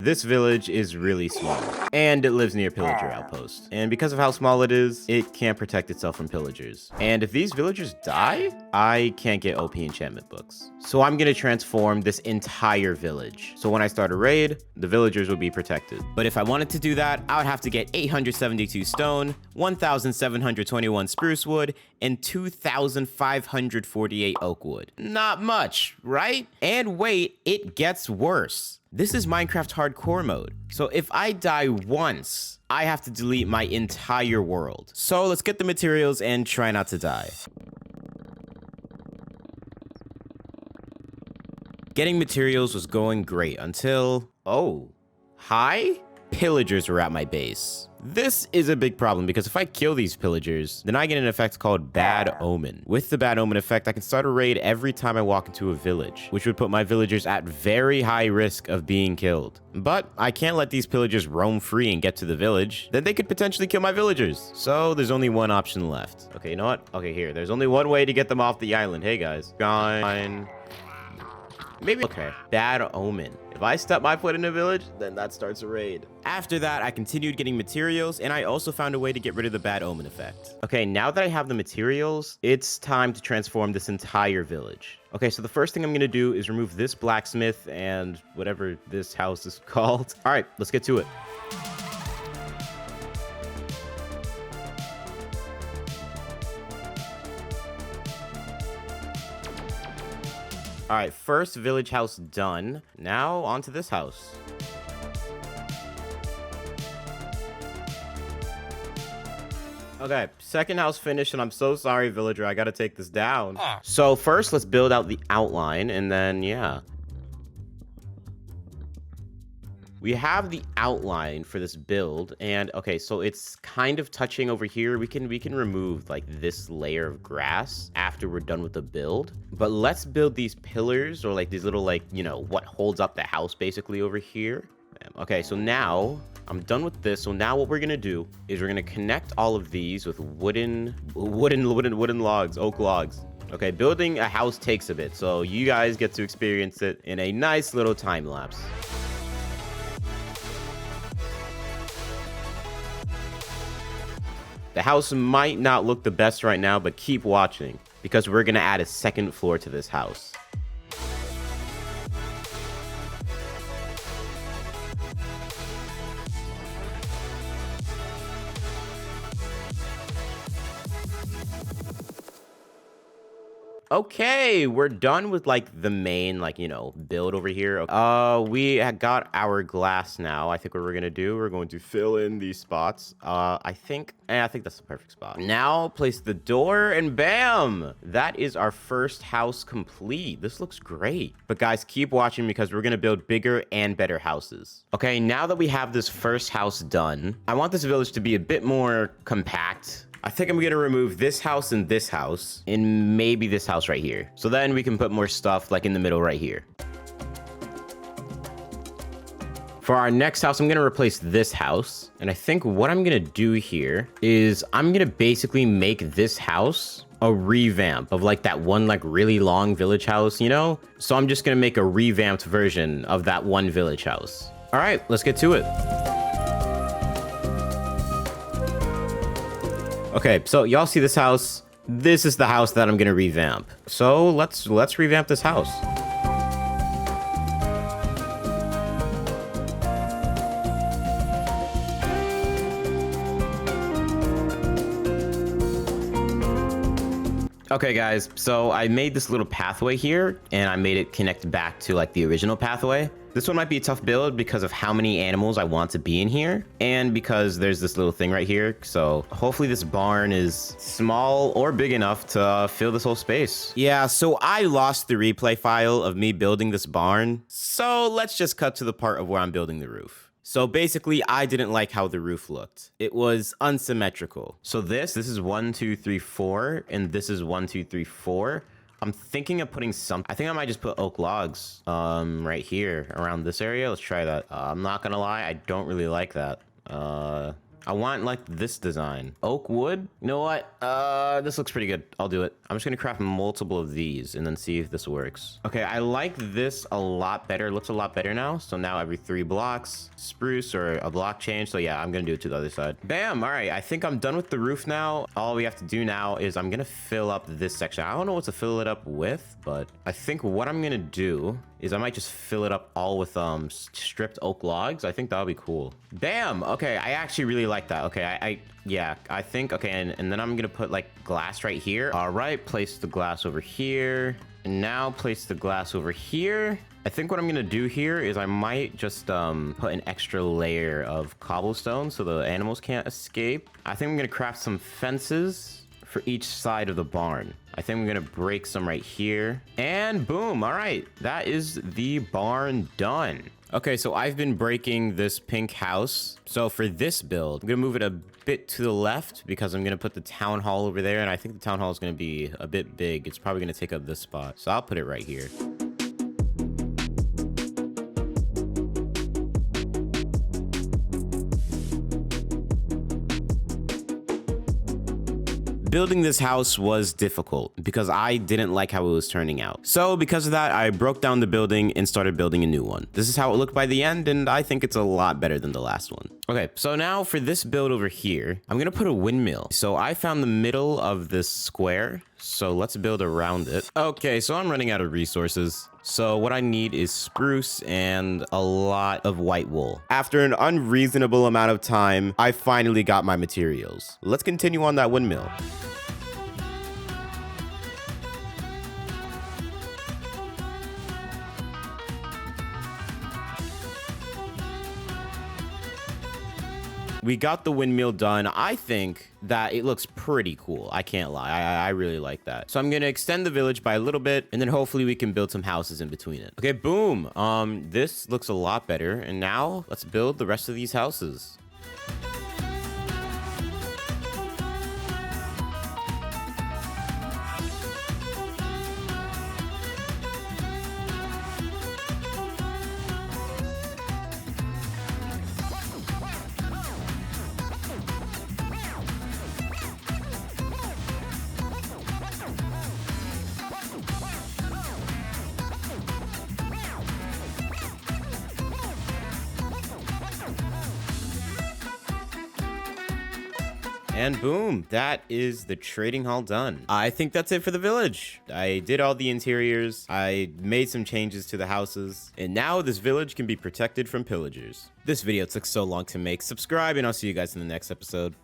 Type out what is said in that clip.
This village is really small, and it lives near pillager outposts. And because of how small it is, it can't protect itself from pillagers. And if these villagers die, I can't get OP enchantment books. So I'm gonna transform this entire village. So when I start a raid, the villagers will be protected. But if I wanted to do that, I would have to get 872 stone, 1,721 spruce wood, and 2,548 oak wood. Not much, right? And wait, it gets worse. This is Minecraft hardcore mode. So if I die once, I have to delete my entire world. So let's get the materials and try not to die. Getting materials was going great until, oh, hi? Pillagers were at my base. This is a big problem because if I kill these pillagers, then I get an effect called Bad Omen. With the Bad Omen effect, I can start a raid every time I walk into a village, which would put my villagers at very high risk of being killed. But I can't let these pillagers roam free and get to the village. Then they could potentially kill my villagers. So there's only one option left. Okay, you know what? Okay, here. There's only one way to get them off the island. Hey, guys. Fine. Maybe, okay, Bad Omen. If I step my foot in a village, then that starts a raid. After that, I continued getting materials, and I also found a way to get rid of the Bad Omen effect. Okay, now that I have the materials, it's time to transform this entire village. Okay, so the first thing I'm gonna do is remove this blacksmith and whatever this house is called. All right, let's get to it. All right, first village house done. Now on to this house. Okay, second house finished, and I'm so sorry, villager. I gotta take this down. So first, let's build out the outline, and then, yeah. We have the outline for this build, and okay, so it's kind of touching over here. We can remove like this layer of grass after we're done with the build. But let's build these pillars, or like these little, like, you know, what holds up the house basically over here. Okay, so now I'm done with this. So now what we're gonna do is we're gonna connect all of these with wooden logs, oak logs. Okay, building a house takes a bit, so you guys get to experience it in a nice little time lapse. The house might not look the best right now, but keep watching because we're gonna add a second floor to this house. Okay, we're done with like the main, like, you know, build over here. We got our glass now. I think what we're gonna do, we're going to fill in these spots. I think that's the perfect spot. Now place the door and bam! That is our first house complete. This looks great. But guys, keep watching because we're gonna build bigger and better houses. Okay, now that we have this first house done, I want this village to be a bit more compact. I think I'm gonna remove this house and maybe this house right here. So then we can put more stuff like in the middle right here. For our next house, I'm gonna replace this house. And I think what I'm gonna do here is I'm gonna basically make this house a revamp of like that one like really long village house, you know? So I'm just gonna make a revamped version of that one village house. All right, let's get to it. Okay, so y'all see this house? This is the house that I'm gonna revamp. So let's revamp this house. Okay guys, so I made this little pathway here and I made it connect back to like the original pathway. This one might be a tough build because of how many animals I want to be in here and because there's this little thing right here. So hopefully this barn is small or big enough to fill this whole space. Yeah, so I lost the replay file of me building this barn. So let's just cut to the part of where I'm building the roof. So basically, I didn't like how the roof looked. It was unsymmetrical. So this is 1, 2, 3, 4, and this is 1, 2, 3, 4. I'm thinking of putting some, I think I might just put oak logs right here around this area. Let's try that. I'm not gonna lie, I don't really like that. I want like this design. Oak wood? You know what? This looks pretty good. I'll do it. I'm just gonna craft multiple of these and then see if this works. Okay, I like this a lot better. It looks a lot better now. So now every 3 blocks, spruce or a block change. So yeah, I'm gonna do it to the other side. Bam, all right. I think I'm done with the roof now. All we have to do now is I'm gonna fill up this section. I don't know what to fill it up with, but I think what I'm gonna do is I might just fill it up all with stripped oak logs. I think that'll be cool. Bam. Okay, I actually really like that. Okay, yeah, I think, okay, and then I'm gonna put like glass right here. All right, place the glass over here. And now place the glass over here. I think what I'm gonna do here is I might just put an extra layer of cobblestone so the animals can't escape. I think I'm gonna craft some fences for each side of the barn. I think I'm gonna break some right here. And boom, all right. That is the barn done. Okay, so I've been breaking this pink house. So for this build, I'm gonna move it a bit to the left because I'm gonna put the town hall over there. And I think the town hall is gonna be a bit big. It's probably gonna take up this spot. So I'll put it right here. Building this house was difficult because I didn't like how it was turning out. So because of that, I broke down the building and started building a new one. This is how it looked by the end, and I think it's a lot better than the last one. Okay, so now for this build over here, I'm gonna put a windmill. So I found the middle of this square, so let's build around it. Okay, so I'm running out of resources. So what I need is spruce and a lot of white wool. After an unreasonable amount of time, I finally got my materials. Let's continue on that windmill. We got the windmill done. I think that it looks pretty cool. I can't lie. I really like that. So I'm going to extend the village by a little bit, and then hopefully we can build some houses in between it. Okay, boom. This looks a lot better. And now let's build the rest of these houses. And boom, that is the trading hall done. I think that's it for the village. I did all the interiors. I made some changes to the houses. And now this village can be protected from pillagers. This video took so long to make. Subscribe and I'll see you guys in the next episode.